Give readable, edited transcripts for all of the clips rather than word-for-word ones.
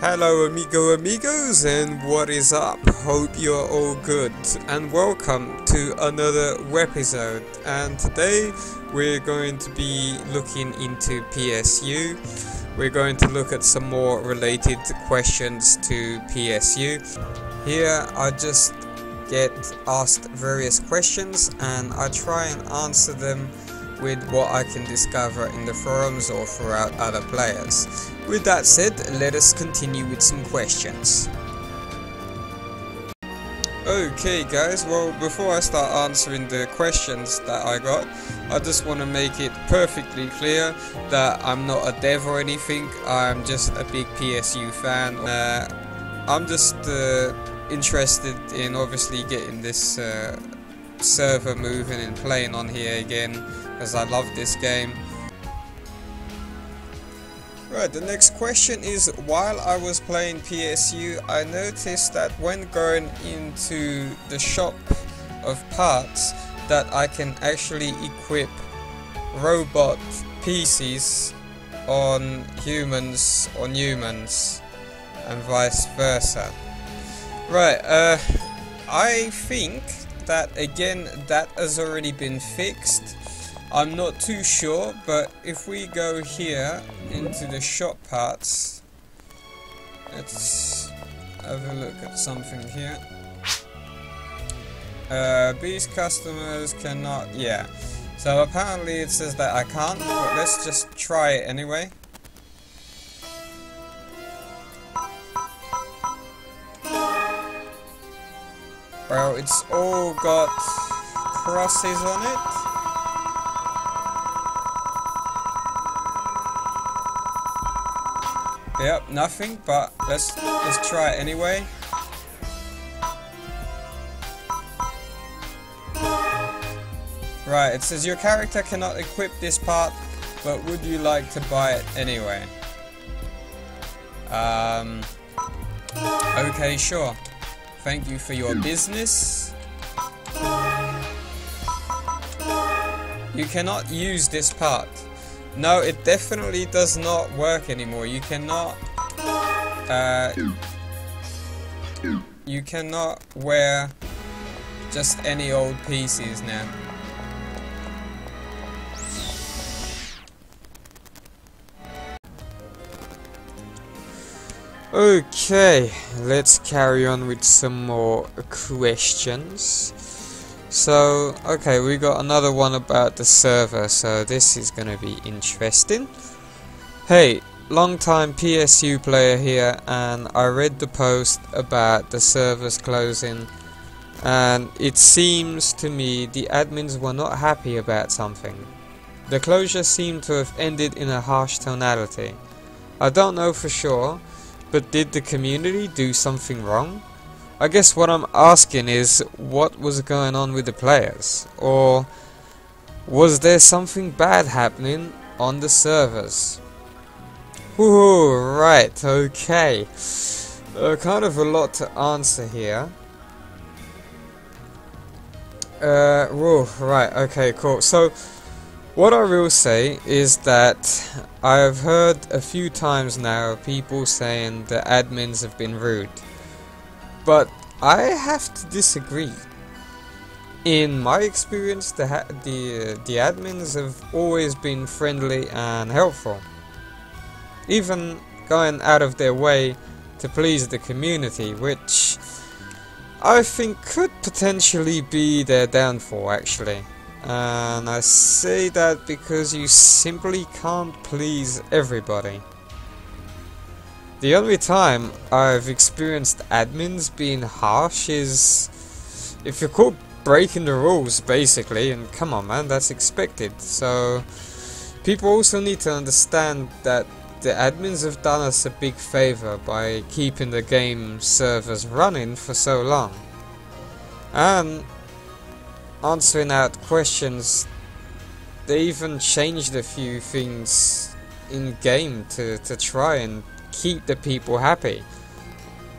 Hello amigos, and what is up? Hope you're all good and welcome to another episode. And today we're going to be looking into PSU. We're going to look at some more related questions to PSU. Here I just get asked various questions and I try and answer them with what I can discover in the forums or throughout other players. With that said, let us continue with some questions. Okay guys, well before I start answering the questions that I got, I just want to make it perfectly clear that I'm not a dev or anything. I'm just a big PSU fan. I'm just interested in obviously getting this server moving and playing on here again, because I love this game. Right, the next question is, while I was playing PSU, I noticed that when going into the shop of parts, that I can actually equip robot pieces on humans and vice versa. Right, I think that again that has already been fixed. I'm not too sure, but if we go here into the shop parts, let's have a look at something here. These customers cannot, yeah. So apparently it says that I can't, but let's just try it anyway. Well, it's all got crosses on it. Yep, nothing, but let's try it anyway. Right, it says your character cannot equip this part, but would you like to buy it anyway? Okay, sure. Thank you for your business. You cannot use this part. No, it definitely does not work anymore. You cannot wear just any old pieces now. Okay, let's carry on with some more questions. So, okay, we got another one about the server, so this is gonna be interesting. Hey, long time PSU player here, and I read the post about the servers closing, and it seems to me the admins were not happy about something. The closure seemed to have ended in a harsh tonality. I don't know for sure, but did the community do something wrong? I guess what I'm asking is, what was going on with the players? Or was there something bad happening on the servers? Ooh, right, okay. Kind of a lot to answer here. Right, okay, cool. So, what I will say is that I've heard a few times now people saying the admins have been rude. But I have to disagree. In my experience, the admins have always been friendly and helpful, even going out of their way to please the community, which I think could potentially be their downfall actually. And I say that because you simply can't please everybody. The only time I've experienced admins being harsh is if you're caught breaking the rules, basically, and come on man, that's expected. So people also need to understand that the admins have done us a big favor by keeping the game servers running for so long. And answering out questions, they even changed a few things in game to try and keep the people happy.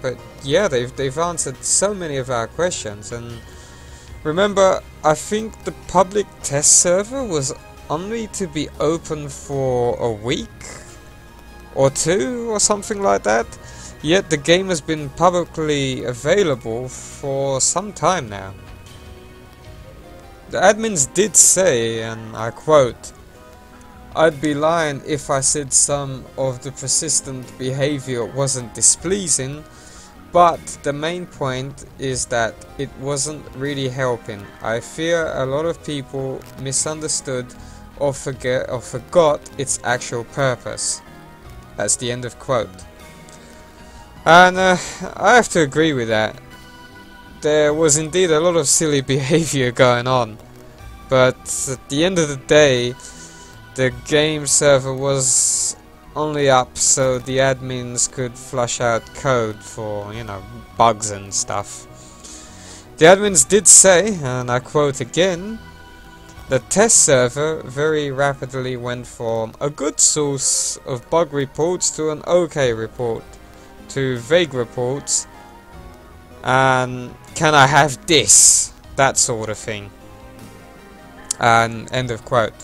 But yeah, they've answered so many of our questions. And remember, I think the public test server was only to be open for a week or two or something like that, yet the game has been publicly available for some time now. The admins did say, and I quote, "I'd be lying if I said some of the persistent behavior wasn't displeasing, but the main point is that it wasn't really helping. I fear a lot of people misunderstood or forgot its actual purpose." That's the end of quote. And I have to agree with that. There was indeed a lot of silly behavior going on, but at the end of the day, the game server was only up so the admins could flush out code for, you know, bugs and stuff. The admins did say, and I quote again, "The test server very rapidly went from a good source of bug reports to an okay report, to vague reports, and can I have this?" That sort of thing. And end of quote.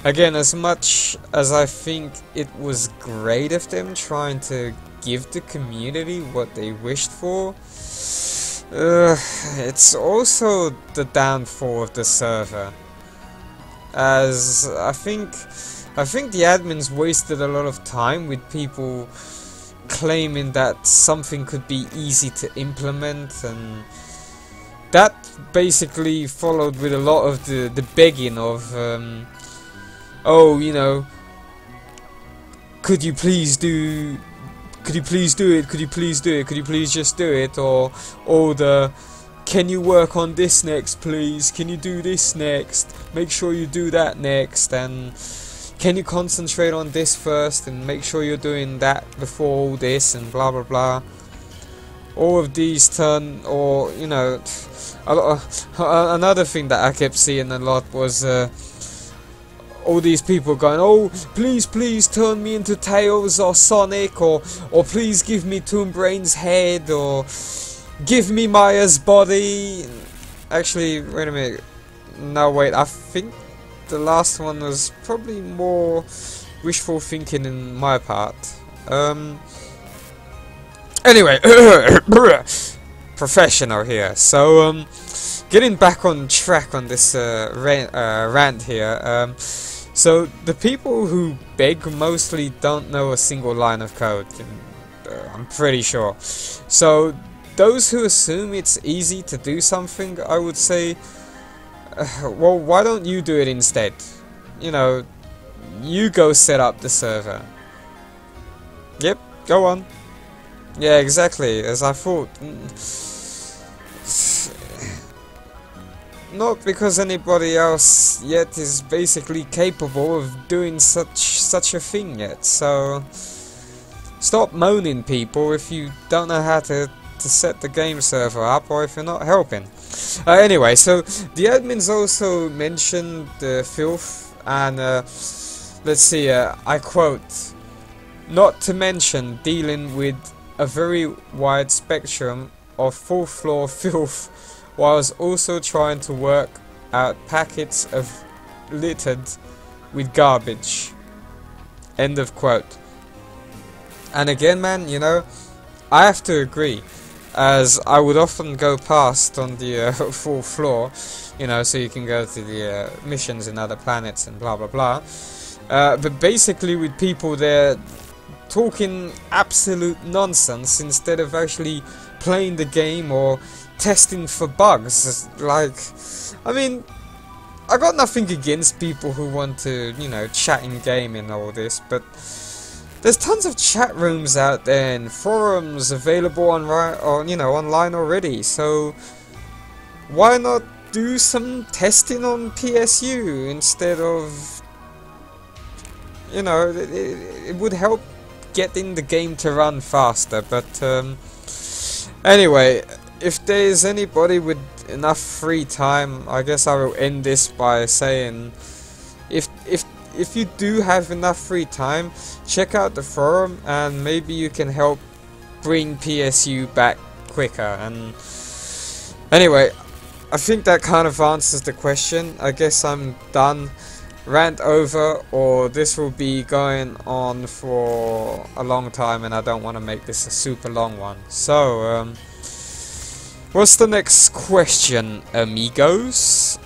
Again, as much as I think it was great of them trying to give the community what they wished for, it's also the downfall of the server. As I think the admins wasted a lot of time with people claiming that something could be easy to implement, and that basically followed with a lot of the begging of oh, you know, could you please do it, could you please do it, could you please just do it, or the can you work on this next please, can you do this next, make sure you do that next, and can you concentrate on this first and make sure you're doing that before all this, and blah blah blah. All of these turn, or you know, another thing that I kept seeing a lot was all these people going, "Oh, please turn me into Tails or Sonic, or please give me Toon Brain's head, or give me Maya's body." Actually, wait a minute. No, wait, I think the last one was probably more wishful thinking in my part. Anyway, professional here. So, getting back on track on this rant here. So the people who beg mostly don't know a single line of code. I'm pretty sure. So those who assume it's easy to do something, I would say, well, why don't you do it instead? You know, you go set up the server. Yep, go on. Yeah, exactly, as I thought. Not because anybody else yet is basically capable of doing such a thing yet, so stop moaning, people, if you don't know how to set the game server up, or if you're not helping. Anyway, so the admins also mentioned the filth, and let's see, I quote, "Not to mention dealing with a very wide spectrum of full floor filth, whilst also trying to work out packets of littered with garbage." End of quote. And again, man, you know, I have to agree, as I would often go past on the full floor, you know, so you can go to the missions in other planets and blah blah blah. But basically with people there talking absolute nonsense instead of actually playing the game or testing for bugs. Like, I mean, I got nothing against people who want to, you know, chat in game and all this, but there's tons of chat rooms out there and forums available on, you know, online already. So why not do some testing on PSU instead of, you know, it would help getting the game to run faster. But anyway, if there's anybody with enough free time, I guess I will end this by saying, if you do have enough free time, check out the forum and maybe you can help bring PSU back quicker. And anyway, I think that kind of answers the question. I guess I'm done. rant over, or this will be going on for a long time, and I don't want to make this a super long one. So, what's the next question, amigos?